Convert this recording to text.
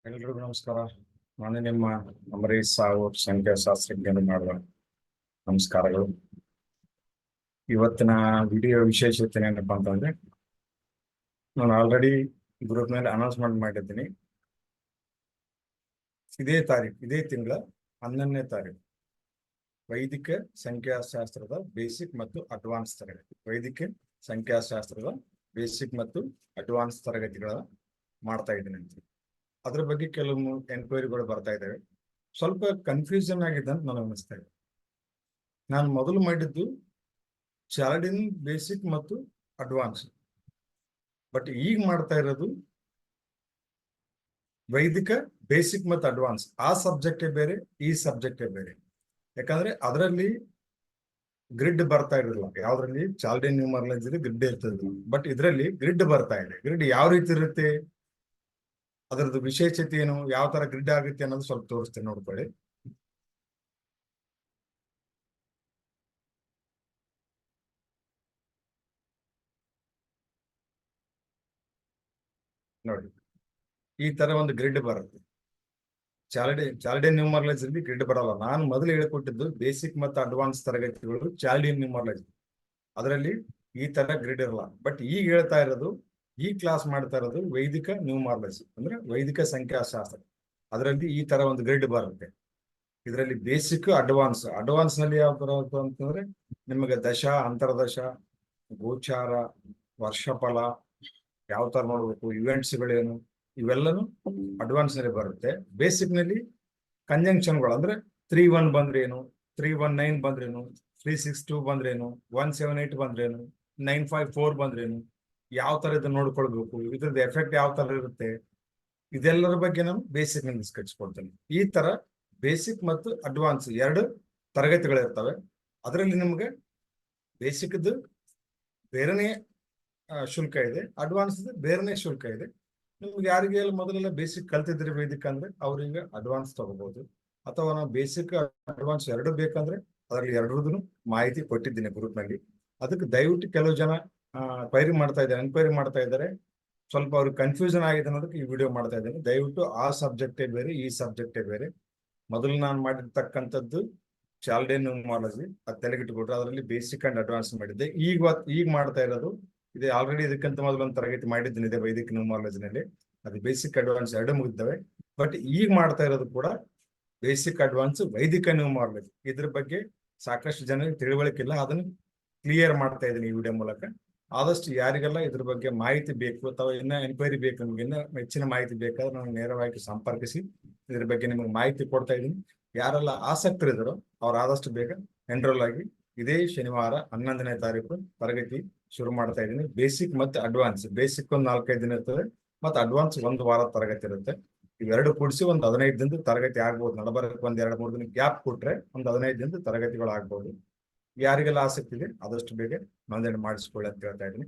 ಎಲ್ರಿಗೂ ನಮಸ್ಕಾರ. ನಾನು ನಿಮ್ಮ ಅಂಬರೀಶ್ ಸಾವು ಸಂಖ್ಯಾಶಾಸ್ತ್ರಜ್ಞರು ಮಾಡುವ ನಮಸ್ಕಾರಗಳು. ಇವತ್ತಿನ ವಿಡಿಯೋ ವಿಶೇಷತೆ ಏನಪ್ಪಾ ಅಂತಂದ್ರೆ, ನಾನು ಆಲ್ರೆಡಿ ಗ್ರೂಪ್ ಮೇಲೆ ಅನೌನ್ಸ್ಮೆಂಟ್ ಮಾಡಿದ್ದೀನಿ. ಇದೇ ತಿಂಗಳ 11ನೇ ತಾರೀಕು ವೈದಿಕ ಸಂಖ್ಯಾಶಾಸ್ತ್ರದ ಬೇಸಿಕ್ ಮತ್ತು ಅಡ್ವಾನ್ಸ್ ತರಗತಿ ತರಗತಿಗಳ ಮಾಡ್ತಾ ಇದ್ದೀನಿ ಅಂತ. ಅದ್ರ ಬಗ್ಗೆ ಕೆಲವು ಎನ್ಕ್ವೈರಿಗಳು ಬರ್ತಾ ಇದ್ದಾವೆ. ಸ್ವಲ್ಪ ಕನ್ಫ್ಯೂಷನ್ ಆಗಿದೆ ಅಂತ ನನಗೆ ಅನಿಸ್ತಾ ಇದೆ. ನಾನು ಮೊದಲು ಮಾಡಿದ್ದು ಚಾರ್ಡಿನ್ ಬೇಸಿಕ್ ಮತ್ತು ಅಡ್ವಾನ್ಸ್, ಬಟ್ ಈಗ ಮಾಡ್ತಾ ಇರೋದು ವೈದಿಕ ಬೇಸಿಕ್ ಮತ್ತು ಅಡ್ವಾನ್ಸ್. ಆ ಸಬ್ಜೆಕ್ಟೇ ಬೇರೆ, ಈ ಸಬ್ಜೆಕ್ಟೇ ಬೇರೆ. ಯಾಕಂದ್ರೆ ಅದರಲ್ಲಿ ಗ್ರಿಡ್ ಬರ್ತಾ ಇರಲಿಲ್ಲ. ಯಾವ್ದ್ರಲ್ಲಿ ಚಾರ್ಡಿನ್ ನ್ಯೂಮರಾಲಜಿ ಗ್ರಿಡ್ ಇರ್ತದೆ, ಬಟ್ ಇದರಲ್ಲಿ ಗ್ರಿಡ್ ಬರ್ತಾ ಇದೆ. ಗ್ರಿಡ್ ಯಾವ ರೀತಿ ಇರುತ್ತೆ, ಅದರದ್ದು ವಿಶೇಷತೆ ಏನು, ಯಾವ ತರ ಗ್ರಿಡ್ ಆಗುತ್ತೆ ಅನ್ನೋದು ಸ್ವಲ್ಪ ತೋರಿಸ್ತೇನೆ, ನೋಡ್ಕೊಳ್ಳಿ. ನೋಡಿ, ಈ ತರ ಒಂದು ಗ್ರಿಡ್ ಬರುತ್ತೆ. ಚಾರ್ಡಿನ್ ನ್ಯೂಮರಾಲಜಿ ಗ್ರಿಡ್ ಬರಲ್ಲ. ನಾನು ಮೊದಲು ಹೇಳಿಕೊಟ್ಟಿದ್ದು ಬೇಸಿಕ್ ಮತ್ತು ಅಡ್ವಾನ್ಸ್ ತರಗತಿಗಳು ಚಾರ್ಡಿನ್ ನ್ಯೂಮರಾಲಜಿ, ಅದರಲ್ಲಿ ಈ ತರ ಗ್ರಿಡ್ ಇರಲ್ಲ. ಬಟ್ ಈಗ ಹೇಳ್ತಾ ಇರೋದು, ಈ ಕ್ಲಾಸ್ ಮಾಡ್ತಾ ಇರೋದು ವೈದಿಕ ನ್ಯೂಮರಾಲಜಿ, ಅಂದ್ರೆ ವೈದಿಕ ಸಂಖ್ಯಾಶಾಸ್ತ್ರ. ಅದರಲ್ಲಿ ಈ ತರ ಒಂದು ಗ್ರಿಡ್ ಬರುತ್ತೆ. ಇದರಲ್ಲಿ ಬೇಸಿಕ್ ಅಡ್ವಾನ್ಸ್ ನಲ್ಲಿ ಯಾವ ತರ ಅಂತಂದ್ರೆ, ನಿಮಗೆ ದಶ, ಅಂತರ್ದಶ, ಗೋಚಾರ, ವರ್ಷಫಲ ಯಾವ ತರ ನೋಡ್ಬೇಕು, ಇವೆಂಟ್ಸ್ಗಳೇನು, ಇವೆಲ್ಲನೂ ಅಡ್ವಾನ್ಸ್ ನಲ್ಲಿ ಬರುತ್ತೆ. ಬೇಸಿಕ್ ನಲ್ಲಿ ಕಂಜಂಕ್ಷನ್ಗಳು, ಅಂದ್ರೆ 3-1 ಬಂದ್ರೇನು, 3-1-9 ಬಂದ್ರೇನು, 3-6-2 ಬಂದ್ರೇನು, 1-7-8 ಬಂದ್ರೇನು, 9-5-4 ಬಂದ್ರೇನು, ಯಾವ ತರ ಇದನ್ನ ನೋಡ್ಕೊಳ್ಬೇಕು, ಇದ್ರದ್ದು ಎಫೆಕ್ಟ್ ಯಾವ ತರ ಇರುತ್ತೆ, ಇದೆಲ್ಲರ ಬಗ್ಗೆ ನಾನು ಬೇಸಿಕ್ ನಲ್ಲಿ ಡಿಸ್ಕಸ್ ಕೊಡ್ತೇನೆ. ಈ ತರ ಬೇಸಿಕ್ ಮತ್ತು ಅಡ್ವಾನ್ಸ್ ಎರಡು ತರಗತಿಗಳಿರ್ತವೆ. ಅದರಲ್ಲಿ ನಿಮ್ಗೆ ಬೇಸಿಕ್ದು ಬೇರೆನೇ ಶುಲ್ಕ ಇದೆ, ಅಡ್ವಾನ್ಸ್ ಬೇರೆನೇ ಶುಲ್ಕ ಇದೆ. ನಿಮ್ಗೆ ಯಾರಿಗೆ ಮೊದಲೆಲ್ಲ ಬೇಸಿಕ್ ಕಲ್ತಿದ್ರಿ ವೇದಿಕ ಅಂದ್ರೆ ಅವ್ರಿಗೆ ಅಡ್ವಾನ್ಸ್ ತಗೋಬಹುದು, ಅಥವಾ ನಾವು ಬೇಸಿಕ್ ಅಡ್ವಾನ್ಸ್ ಎರಡು ಬೇಕಂದ್ರೆ ಅದರಲ್ಲಿ ಎರಡರದ್ದು ಮಾಹಿತಿ ಕೊಟ್ಟಿದ್ದೀನಿ ಗ್ರೂಪ್ ನಲ್ಲಿ. ಅದಕ್ಕೆ ದಯವಿಟ್ಟು ಕೆಲವು ಜನ ಎನ್ಕ್ವೈರಿ ಮಾಡ್ತಾ ಇದ್ದಾರೆ. ಸ್ವಲ್ಪ ಅವ್ರಿಗೆ ಕನ್ಫ್ಯೂಷನ್ ಆಗಿದೆ ಅನ್ನೋದಕ್ಕೆ ಈ ವಿಡಿಯೋ ಮಾಡ್ತಾ ಇದ್ದೇನೆ. ದಯವಿಟ್ಟು ಆ ಸಬ್ಜೆಕ್ಟೇ ಬೇರೆ, ಈ ಸಬ್ಜೆಕ್ಟೇ ಬೇರೆ. ಮೊದಲು ನಾನು ಮಾಡಿರ್ತಕ್ಕಂಥದ್ದು ಚಾರ್ಡಿನ್ ನ್ಯೂಮರಾಲಜಿ, ಅದು ತೆಲುಗಿಟ್ಬಿಟ್ರೆ ಅದರಲ್ಲಿ ಬೇಸಿಕ್ ಅಂಡ್ ಅಡ್ವಾನ್ಸ್ ಮಾಡಿದ್ದೆ. ಈಗ ಮಾಡ್ತಾ ಇರೋದು ಇದೆ. ಆಲ್ರೆಡಿ ಇದಕ್ಕಿಂತ ಮೊದಲು ಒಂದು ತರಗತಿ ಮಾಡಿದ್ದೀನಿ ಇದೆ ವೈದಿಕ ನ್ಯೂಮರಾಲಜಿನಲ್ಲಿ, ಅದು ಬೇಸಿಕ್ ಅಡ್ವಾನ್ಸ್ ಎರಡು ಮುಗಿದ್ದವೆ. ಬಟ್ ಈಗ ಮಾಡ್ತಾ ಇರೋದು ಕೂಡ ಬೇಸಿಕ್ ಅಡ್ವಾನ್ಸ್ ವೈದಿಕ ನ್ಯೂಮರಾಲಜಿ. ಇದ್ರ ಬಗ್ಗೆ ಸಾಕಷ್ಟು ಜನರಿಗೆ ತಿಳುವಳಿಕೆ ಇಲ್ಲ, ಅದನ್ನು ಕ್ಲಿಯರ್ ಮಾಡ್ತಾ ಇದ್ದೀನಿ ಈ ವಿಡಿಯೋ ಮೂಲಕ. ಆದಷ್ಟು ಯಾರಿಗೆಲ್ಲ ಇದ್ರ ಬಗ್ಗೆ ಮಾಹಿತಿ ಬೇಕು ಅಥವಾ ಇನ್ನ ಎನ್ಕ್ವೈರಿ ಬೇಕು, ನಿಮ್ಗೆ ಇನ್ನ ಹೆಚ್ಚಿನ ಮಾಹಿತಿ ಬೇಕಾದ್ರೆ ನಾನು ನೇರವಾಗಿ ಸಂಪರ್ಕಿಸಿ ಇದ್ರ ಬಗ್ಗೆ ನಿಮಗೆ ಮಾಹಿತಿ ಕೊಡ್ತಾ ಇದ್ದೀನಿ. ಯಾರೆಲ್ಲ ಆಸಕ್ತರಿದ್ದಾರೋ ಅವ್ರು ಆದಷ್ಟು ಬೇಗ ಎನ್ರೋಲ್ ಆಗಿ ಇದೇ ಶನಿವಾರ 11ನೇ ತಾರೀಕು ತರಗತಿ ಶುರು ಮಾಡ್ತಾ ಇದ್ದೀನಿ. ಬೇಸಿಕ್ ಮತ್ತು ಅಡ್ವಾನ್ಸ್. ಬೇಸಿಕ್ ಒಂದು 4-5 ದಿನ ಇರ್ತದೆ, ಮತ್ತು ಅಡ್ವಾನ್ಸ್ 1 ವಾರ ತರಗತಿ ಇರುತ್ತೆ. ಇವೆರಡು ಕೂಡಿಸಿ ಒಂದು 15 ದಿನದ ತರಗತಿ ಆಗ್ಬೋದು. ನಡಬರಕ್ಕೆ ಒಂದು 2-3 ದಿನ ಗ್ಯಾಪ್ ಕೊಟ್ರೆ ಒಂದು 15 ದಿನದ ತರಗತಿಗಳು ಆಗ್ಬೋದು. ಯಾರಿಗೆಲ್ಲ ಆಸಕ್ತಿ ಇದೆ ಆದಷ್ಟು ಬೇಗ ನೋಂದಣಿ ಮಾಡಿಸ್ಕೊಳ್ಳಿ ಅಂತ ಹೇಳ್ತಾ ಇದ್ದೀನಿ.